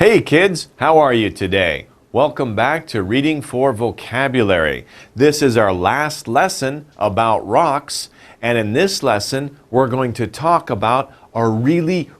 Hey kids, how are you today? Welcome back to Reading for Vocabulary. This is our last lesson about rocks, and in this lesson we're going to talk about a really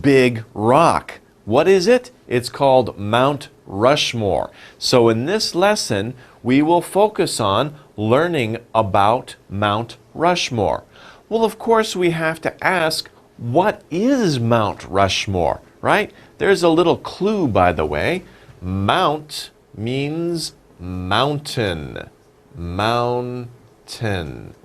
big rock. What is it? It's called Mount Rushmore. So in this lesson we will focus on learning about Mount Rushmore. Well, of course we have to ask, what is Mount Rushmore, right? There's a little clue, by the way. Mount means mountain. Mountain.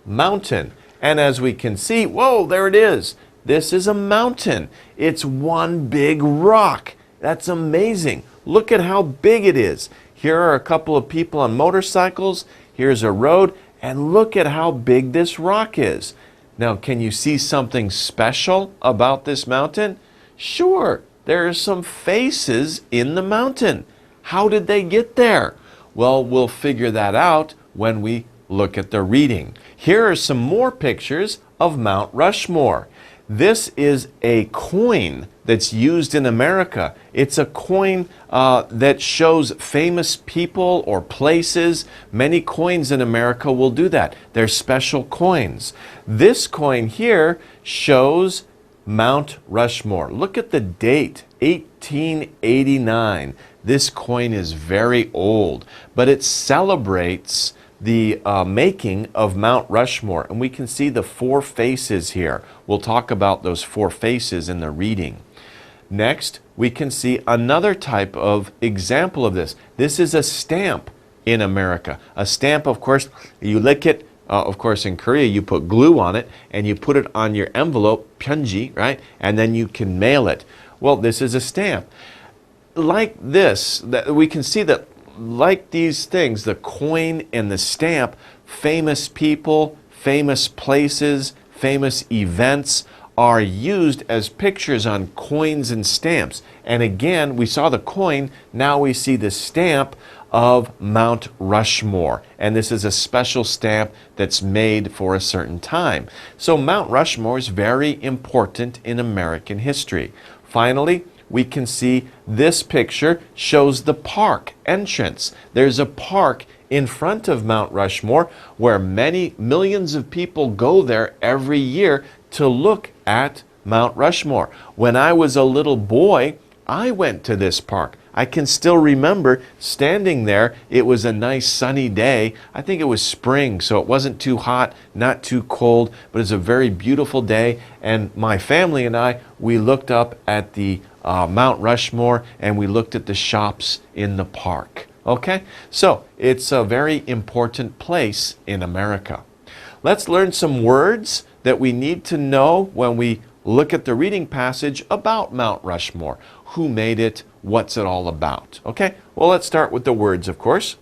Mountain. And as we can see, whoa, there it is. This is a mountain. It's one big rock. That's amazing. Look at how big it is. Here are a couple of people on motorcycles. Here's a road. And look at how big this rock is. Now, can you see something special about this mountain? Sure, there are some faces in the mountain. How did they get there? Well, we'll figure that out when we look at the reading. Here are some more pictures of Mount Rushmore. This is a coin that's used in America. It's a coin that shows famous people or places. Many coins in America will do that. They're special coins. This coin here shows Mount Rushmore. Look at the date, 1889. This coin is very old, but it celebrates the making of Mount Rushmore. And we can see the four faces here. We'll talk about those four faces in the reading. Next, we can see another type of example of this. This is a stamp in America. A stamp, of course, you lick it. Of course, in Korea, you put glue on it and you put it on your envelope, pyeonji, right? And then you can mail it. Well, this is a stamp. Like this, we can see that like these things, the coin and the stamp, famous people, famous places, famous events are used as pictures on coins and stamps. And again, we saw the coin, now we see the stamp of Mount Rushmore. And this is a special stamp that's made for a certain time. So Mount Rushmore is very important in American history. Finally, we can see this picture shows the park entrance. There's a park in front of Mount Rushmore where many millions of people go there every year to look at Mount Rushmore. When I was a little boy, I went to this park. I can still remember standing there. It was a nice sunny day. I think it was spring, so it wasn't too hot, not too cold, but it was a very beautiful day. And my family and I, we looked up at the Mount Rushmore and we looked at the shops in the park. Okay? So it's a very important place in America. Let's learn some words that we need to know when we look at the reading passage about Mount Rushmore. Who made it? What's it all about? Okay, well, let's start with the words, of course.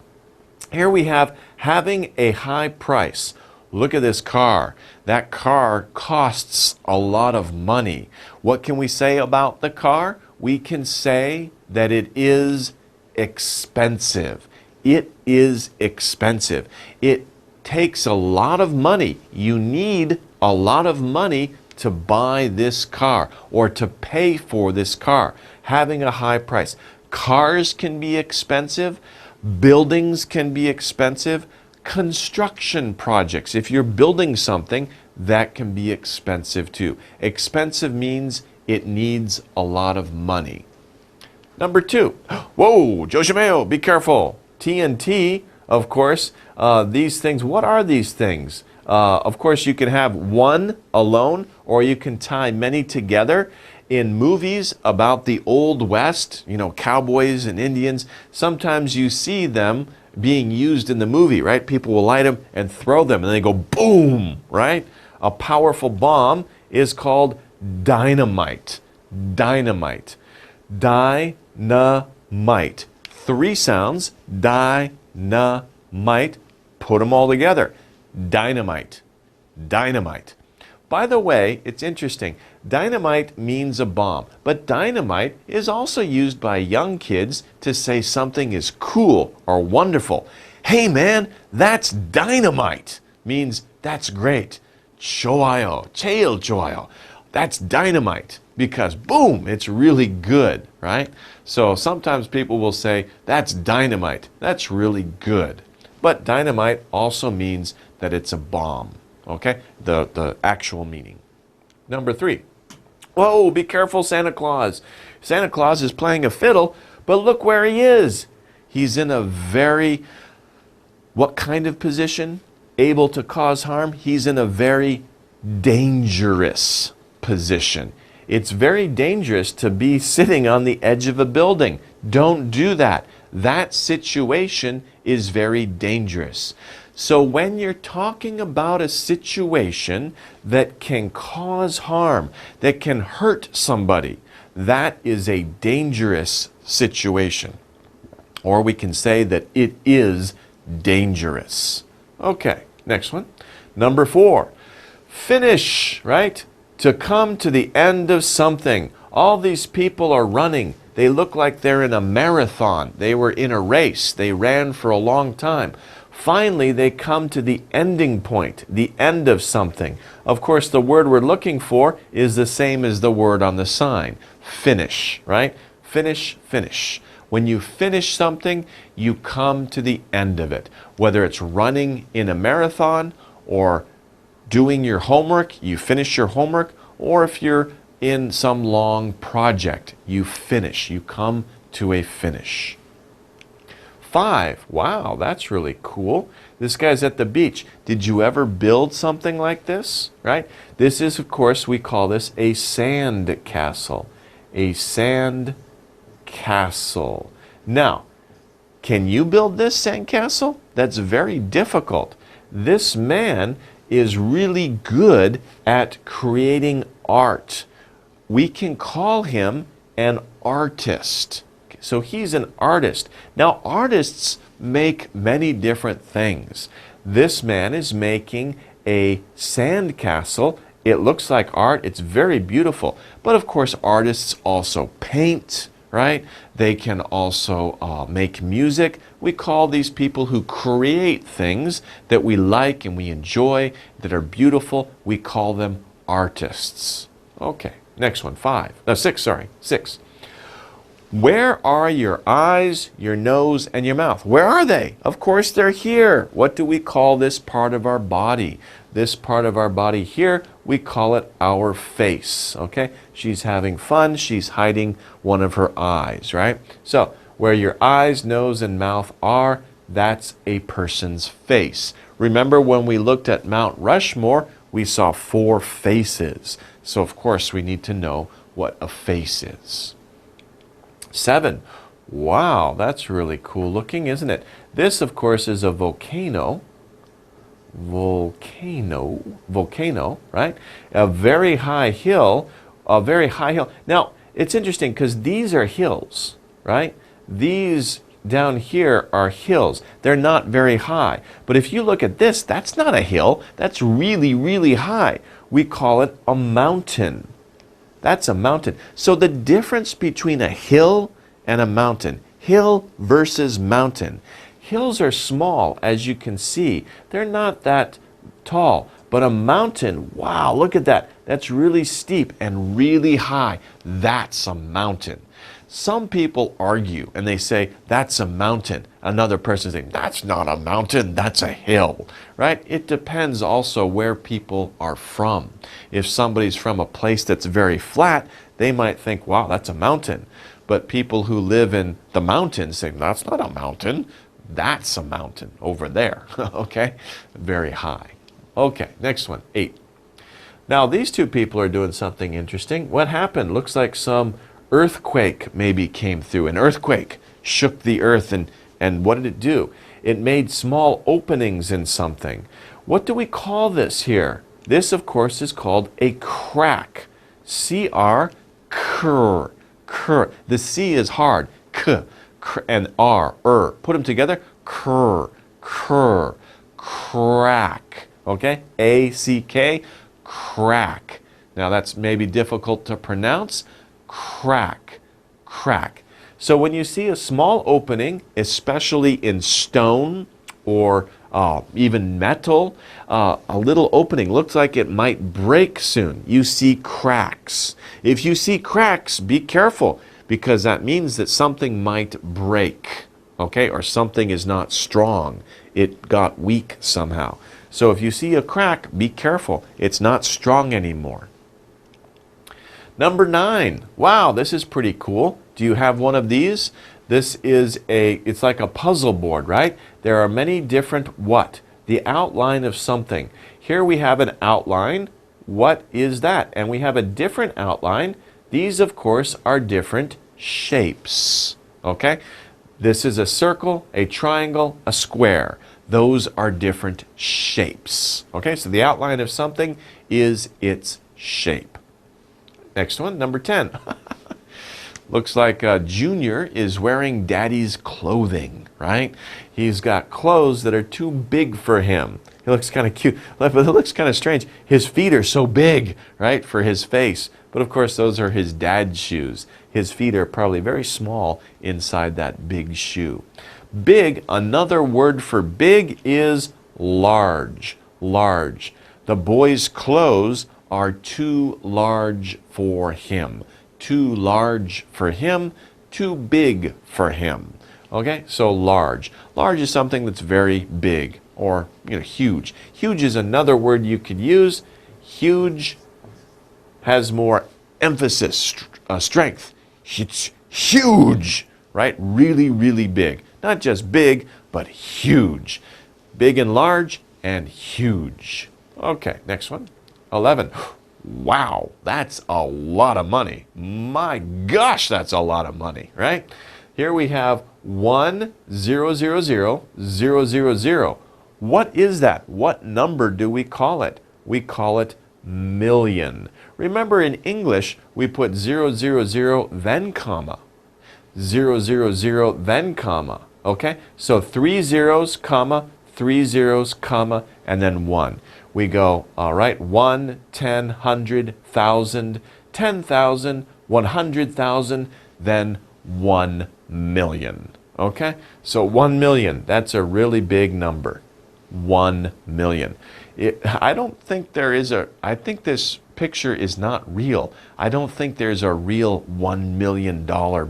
Here we have having a high price. Look at this car. That car costs a lot of money. What can we say about the car? We can say that it is expensive. It is expensive. It takes a lot of money. You need a lot of money to buy this car or to pay for this car. Having a high price. Cars can be expensive. Buildings can be expensive. Construction projects. If you're building something, that can be expensive too. Expensive means it needs a lot of money. Number two. Whoa, 조심해요, be careful. TNT, of course, these things, what are these things? Of course, you can have one alone or you can tie many together. In movies about the Old West, you know, cowboys and Indians, sometimes you see them being used in the movie, right? People will light them and throw them and they go boom, right? A powerful bomb is called dynamite. Dynamite. Dynamite. Three sounds. Dynamite. Put them all together. Dynamite. Dynamite. By the way, it's interesting. Dynamite means a bomb, but dynamite is also used by young kids to say something is cool or wonderful. Hey man, that's dynamite. Means that's great. 좋아요. 제일 좋아요. That's dynamite. because boom, it's really good, right? So sometimes people will say, that's dynamite. That's really good. But dynamite also means that it's a bomb, okay? The actual meaning. Number 3. Whoa, be careful, Santa Claus. Santa Claus is playing a fiddle, but look where he is. He's in a very, what kind of position? Able to cause harm? He's in a very dangerous position. It's very dangerous to be sitting on the edge of a building. Don't do that. That situation is very dangerous. So when you're talking about a situation that can cause harm, that can hurt somebody, that is a dangerous situation. Or we can say that it is dangerous. Okay, next one. Number 4. Finish, right? To come to the end of something. All these people are running. They look like they're in a marathon. They were in a race. They ran for a long time. Finally, they come to the ending point, the end of something. Of course, the word we're looking for is the same as the word on the sign. Finish, right? Finish, finish. When you finish something, you come to the end of it. Whether it's running in a marathon or doing your homework, you finish your homework, or if you're in some long project, you finish. You come to a finish. 5. Wow, that's really cool. This guy's at the beach. Did you ever build something like this? Right? This is, of course, we call this a sand castle. A sand castle. Now, can you build this sand castle? That's very difficult. This man is really good at creating art. We can call him an artist. So he's an artist. Now, artists make many different things. This man is making a sand castle. It looks like art. It's very beautiful. But of course, artists also paint, right? They can also make music. We call these people who create things that we like and we enjoy, that are beautiful, we call them artists. Okay, next one, 6. Where are your eyes, your nose, and your mouth? Where are they? Of course, they're here. What do we call this part of our body? This part of our body here, we call it our face, okay? She's having fun. She's hiding one of her eyes, right? So, where your eyes, nose, and mouth are, that's a person's face. Remember when we looked at Mount Rushmore, we saw 4 faces. So, of course, we need to know what a face is. 7. Wow, that's really cool looking, isn't it? This, of course, is a volcano. Volcano, right? A very high hill. Now, it's interesting because these are hills, right? These down here are hills. They're not very high. But if you look at this, that's not a hill. That's really, really high. We call it a mountain. That's a mountain. So the difference between a hill and a mountain, hill versus mountain. Hills are small, as you can see. They're not that tall. But a mountain, wow, look at that. That's really steep and really high. That's a mountain. Some people argue and they say, that's a mountain. Another person says, that's not a mountain, that's a hill, right? It depends also where people are from. If somebody's from a place that's very flat, they might think, wow, that's a mountain. But people who live in the mountains say, that's not a mountain, that's a mountain over there, okay? Very high. Okay, next one, 8. Now, these two people are doing something interesting. What happened? Looks like some earthquake maybe came through. An earthquake shook the earth, and what did it do? It made small openings in something. What do we call this here? This, of course, is called a crack. C-R, cr, cr. The C is hard. K, cr, and R, Put them together. Cr, cr, crack. Okay? A-C-K, crack. Now, that's maybe difficult to pronounce. Crack, crack. So when you see a small opening, especially in stone or even metal, a little opening. Looks like it might break soon. You see cracks. If you see cracks, be careful, because that means that something might break, okay? Or something is not strong. It got weak somehow. So if you see a crack, be careful. It's not strong anymore. Number 9. Wow, this is pretty cool. Do you have one of these? This is it's like a puzzle board, right? There are many different what? The outline of something. Here we have an outline. What is that? And we have a different outline. These, of course, are different shapes, okay? This is a circle, a triangle, a square. Those are different shapes, okay? So the outline of something is its shape. Next one, number 10. Looks like Junior is wearing Daddy's clothing, right? He's got clothes that are too big for him. He looks kind of cute, but it looks kind of strange. His feet are so big, right, for his face. But of course, those are his dad's shoes. His feet are probably very small inside that big shoe. Big, another word for big is large, large. The boy's clothes are too large for him. Too large for him, too big for him. Okay, so large. Large is something that's very big, or huge. Huge is another word you could use. Huge has more emphasis, strength. It's huge, right? Really, really big. Not just big, but huge. Big and large and huge. Okay, next one. 11. Wow, that's a lot of money. My gosh, that's a lot of money, right? Here we have 1, 0, 0, 0, 0, 0, 0. What is that? What number do we call it? We call it million. Remember, in English, we put 0, 0, 0, then comma. 0, 0, 0, then comma. Okay? So 3 zeros, comma, 3 zeros, comma, and then 1. We go, all right, 1, 10, 100, 1,000, 10,000, 100,000, then 1 million. Okay? So 1 million, that's a really big number. 1 million. I don't think there is I think this picture is not real. I don't think there's a real $1 million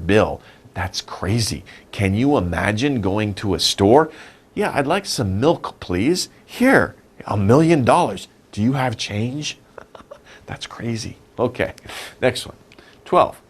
bill. That's crazy. Can you imagine going to a store? Yeah, I'd like some milk, please. Here. $1 million. Do you have change? That's crazy. Okay, next one. 12.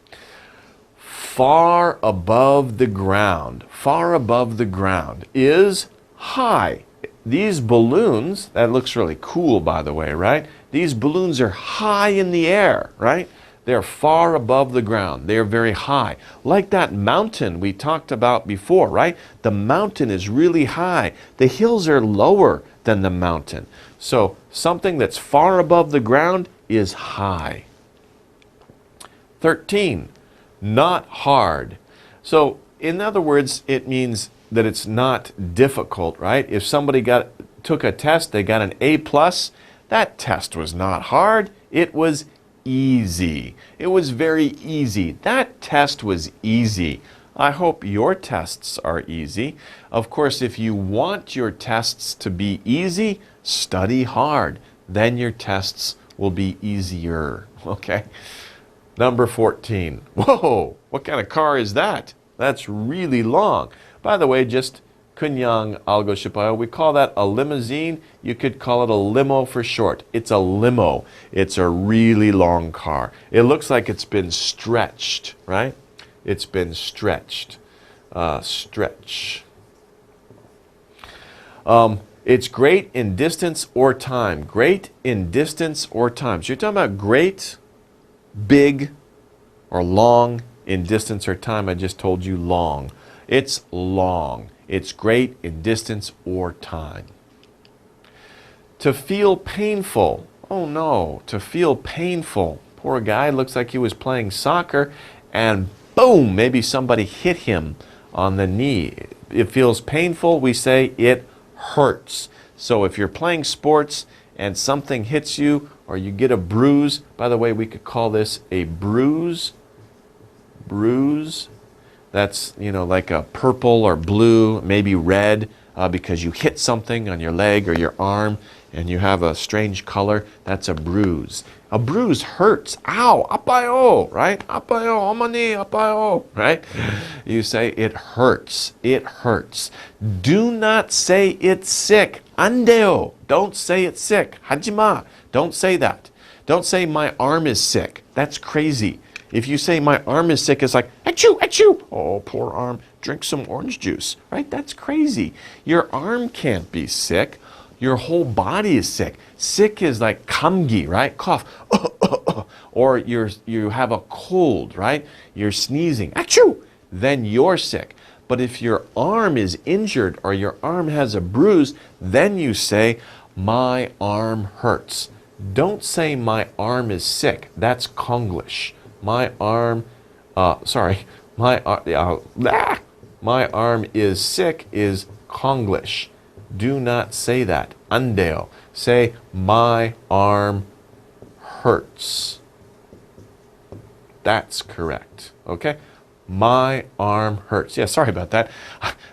Far above the ground. Far above the ground is high. These balloons, that looks really cool, by the way, right? These balloons are high in the air, right? They're far above the ground. They're very high. Like that mountain we talked about before, right? The mountain is really high. The hills are lower than the mountain. So something that's far above the ground is high. 13, not hard. So in other words, it means that it's not difficult, right? If somebody took a test, they got an A+, that test was not hard. It was easy. It was very easy. That test was easy. I hope your tests are easy. Of course, if you want your tests to be easy, study hard. Then your tests will be easier. Okay? Number 14. Whoa! What kind of car is that? That's really long. By the way, just kunyang algo sipayo, we call that a limousine. You could call it a limo for short. It's a limo. It's a really long car. It looks like it's been stretched, right? It's been stretched. Stretch. It's great in distance or time. Great in distance or time. So you're talking about great, big, or long in distance or time. I just told you long. It's long. It's great in distance or time. To feel painful. Oh no, to feel painful. Poor guy, looks like he was playing soccer and boom, maybe somebody hit him on the knee. It feels painful, we say it hurts. So if you're playing sports and something hits you or you get a bruise, by the way, we could call this a bruise. Bruise. That's, like a purple or blue, maybe red because you hit something on your leg or your arm and you have a strange color, that's a bruise. A bruise hurts. Ow, apayo, right? Apayo, omani, apayo, right? You say it hurts. It hurts. Do not say it's sick. Andeo. Don't say it's sick. Hajima. Don't say that. Don't say my arm is sick. That's crazy. If you say my arm is sick, it's like, achoo, achoo. Oh, poor arm. Drink some orange juice, right? That's crazy. Your arm can't be sick. Your whole body is sick. Sick is like kamgi, right? Cough. Or you have a cold, right? You're sneezing. Achoo! Then you're sick. But if your arm is injured or your arm has a bruise, then you say, my arm hurts. Don't say my arm is sick. That's Konglish. My arm is sick is Konglish. Do not say that. Andeo. Say, my arm hurts. That's correct. Okay? My arm hurts. Yeah, sorry about that.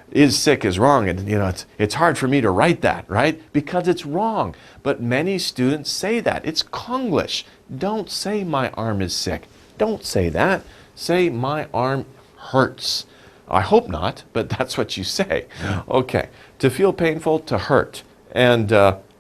Is sick is wrong, and it's hard for me to write that, right? Because it's wrong. But many students say that. It's Konglish. Don't say my arm is sick. Don't say that. Say my arm hurts. I hope not, but that's what you say. Okay, to feel painful, to hurt. And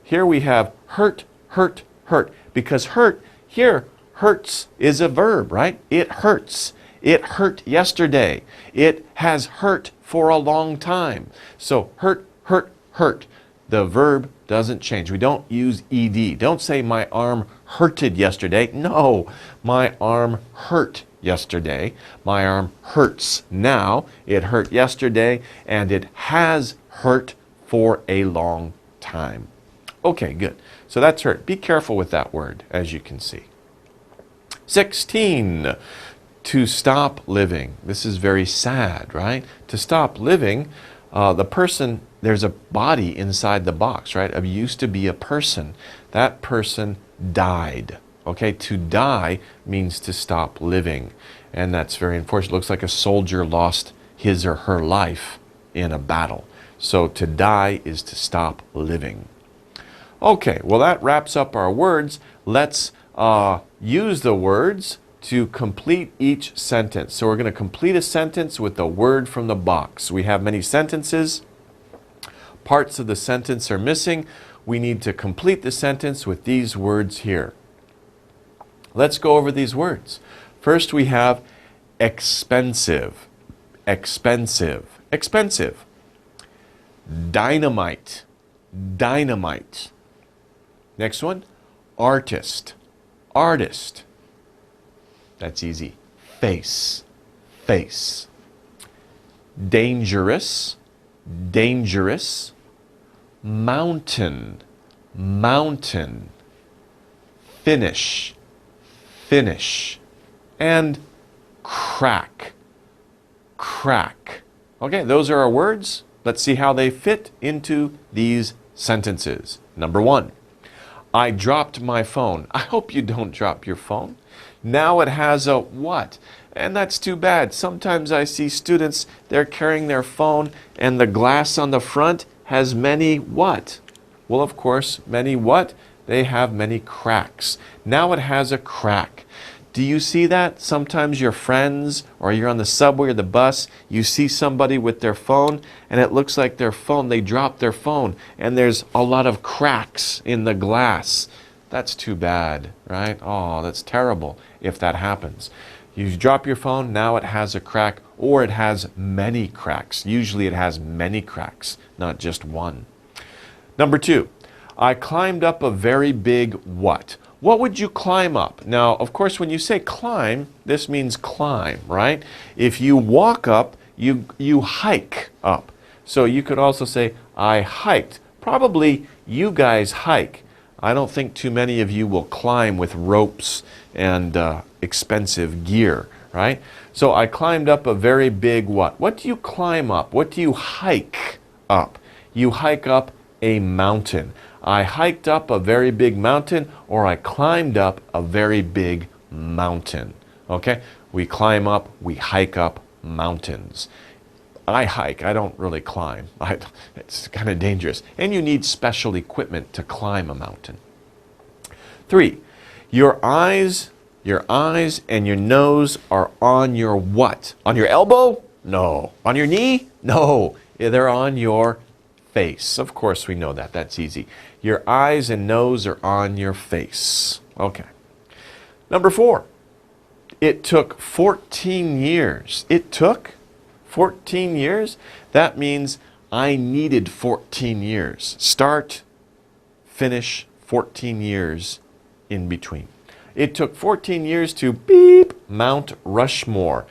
here we have hurt, hurt, hurt. Because hurt, here, hurts is a verb, right? It hurts. It hurt yesterday. It has hurt for a long time. So hurt, hurt, hurt. The verb doesn't change. We don't use ed. Don't say my arm hurted yesterday. No, my arm hurt yesterday. My arm hurts now. It hurt yesterday, and it has hurt for a long time. Okay, good. So that's hurt. Be careful with that word, as you can see. 16, to stop living. This is very sad, right? To stop living, the person, there's a body inside the box, right? It used to be a person. That person died. Okay, to die means to stop living. And that's very unfortunate. It looks like a soldier lost his or her life in a battle. So to die is to stop living. Okay, well that wraps up our words. Let's use the words to complete each sentence. So we're going to complete a sentence with a word from the box. We have many sentences. Parts of the sentence are missing. We need to complete the sentence with these words here. Let's go over these words. First we have expensive, expensive, expensive. Dynamite, dynamite. Next one, artist, artist. That's easy. Face, face. Dangerous, dangerous. Mountain, mountain. Finish, finish. And crack, crack. Okay, those are our words. Let's see how they fit into these sentences. Number one, I dropped my phone. I hope you don't drop your phone. Now it has a what? And that's too bad. Sometimes I see students, they're carrying their phone and the glass on the front has many what? Well, of course, many what? They have many cracks. Now it has a crack. Do you see that? Sometimes your friends or you're on the subway or the bus, you see somebody with their phone and it looks like their phone, they dropped their phone and there's a lot of cracks in the glass. That's too bad, right? Oh, that's terrible if that happens. You drop your phone, now it has a crack or it has many cracks. Usually it has many cracks, not just one. Number two, I climbed up a very big what? What would you climb up? Now, of course, when you say climb, this means climb, right? If you walk up, you hike up. So you could also say, I hiked. Probably you guys hike. I don't think too many of you will climb with ropes and expensive gear, right? So I climbed up a very big what? What do you climb up? What do you hike up? You hike up a mountain. I hiked up a very big mountain, or I climbed up a very big mountain. Okay? We climb up, we hike up mountains. I hike. I don't really climb. It's kind of dangerous. And you need special equipment to climb a mountain. 3, your eyes and your nose are on your what? On your elbow? No. On your knee? No. They're on your face. Of course we know that. That's easy. Your eyes and nose are on your face. Okay. Number 4. It took 14 years. It took 14 years? That means I needed 14 years. Start, finish, 14 years in between. It took 14 years to beep Mount Rushmore.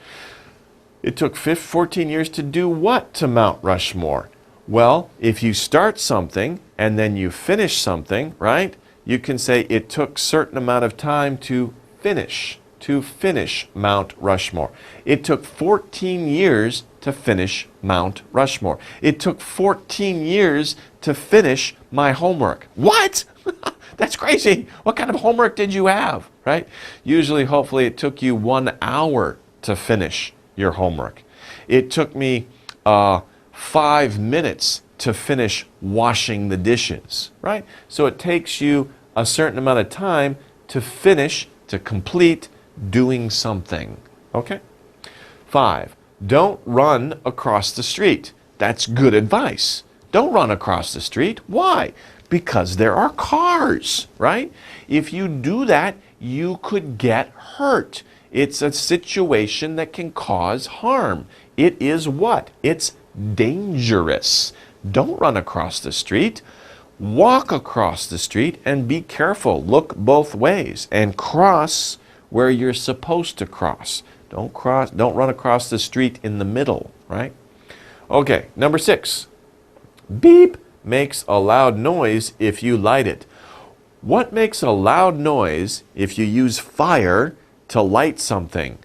It took 14 years to do what to Mount Rushmore? Well, if you start something and then you finish something, right? You can say it took a certain amount of time to finish Mount Rushmore. It took 14 years to finish Mount Rushmore. It took 14 years to finish my homework. What? That's crazy. What kind of homework did you have, right? Usually, hopefully, it took you 1 hour to finish your homework. It took me 5 minutes to finish washing the dishes, right? So it takes you a certain amount of time to finish, to complete doing something, okay? 5, don't run across the street. That's good advice. Don't run across the street. Why? Because there are cars, right? If you do that, you could get hurt. It's a situation that can cause harm. It is what? It's dangerous. Don't run across the street. Walk across the street and be careful. Look both ways and cross where you're supposed to cross. Don't run across the street in the middle, right? Okay, number 6. Beep makes a loud noise if you light it. What makes a loud noise if you use fire to light something?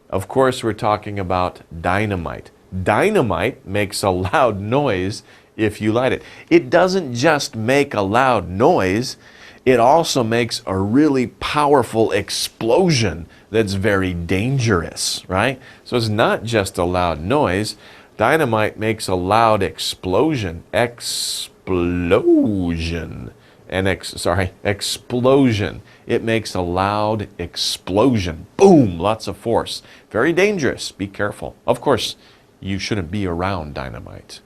Of course, we're talking about dynamite. Dynamite makes a loud noise if you light it. It doesn't just make a loud noise, it also makes a really powerful explosion that's very dangerous, right? So it's not just a loud noise. Dynamite makes a loud explosion. Explosion. Explosion. It makes a loud explosion. Boom! Lots of force. Very dangerous. Be careful. Of course, you shouldn't be around dynamite.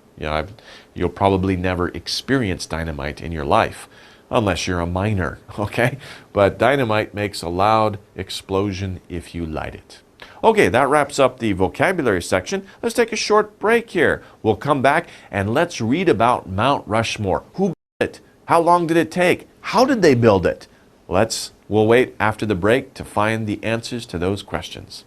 You'll probably never experience dynamite in your life unless you're a miner, okay? But dynamite makes a loud explosion if you light it. Okay, that wraps up the vocabulary section. Let's take a short break here. We'll come back and let's read about Mount Rushmore. Who built it? How long did it take? How did they build it? We'll wait after the break to find the answers to those questions.